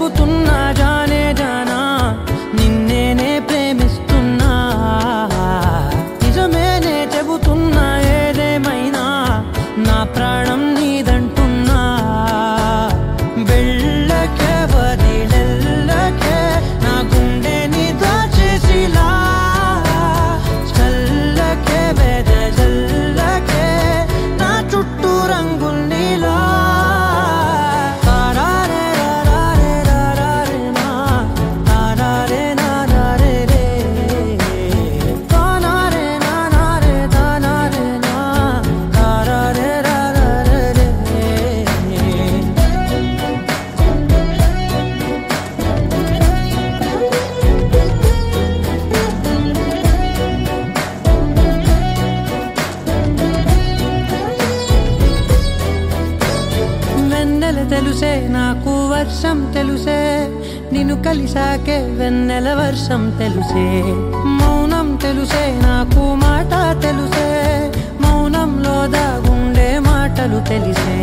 చెబుతున్నా జానే జానా నిన్నేనే ప్రేమిస్తున్నా నిజమేనే చెబుతున్నా ఏదేమైనా నా ప్రాణం నీదంటున్నా వెళ్ళకే వదిలెళ్ళకే నా గుండెని దాచేసిలా చల్లకే వెదజల్లకే నా చుట్టూ రంగుల్నిలా తెలుసే నాకు వర్షం తెలుసే నిన్ను కలిసాకే వెన్నెల వర్షం తెలుసే మౌనం తెలుసే నాకు మాట తెలుసే మౌనంలో దాగుండే మాటలు తెలిసే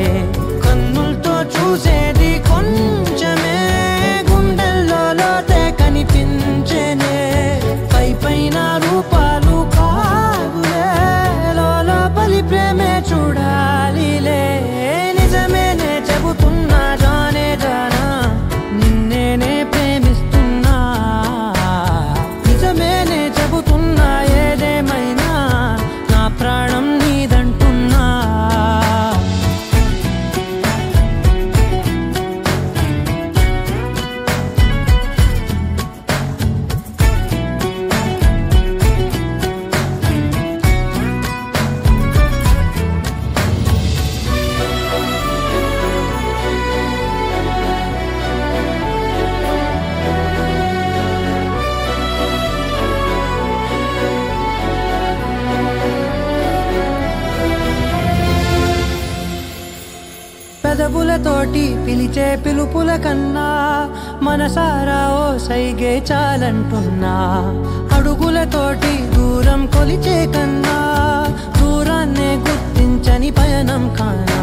కన్నులతో చూసేది కొంచెమే గుండెల్లో లోతే కనిపించేనే పై పైన రూపాలు కాదులే లోపలి ప్రేమే చూడాలిలే నిజమేనే చెబుతున్నా జానే జానా నిన్నేనే ప్రేమిస్తున్నా నిజమేనే చెబుతున్నా ఏదేమైనా నా ప్రాణం నీదంటున్నా పెదవులతోటి పిలిచే పిలుపుల కన్నా మనసారా ఓ సైగే చాలంటున్నా అడుగులతోటి దూరం కొలిచే కన్నా దూరాన్నే గుర్తించని పయనం కానా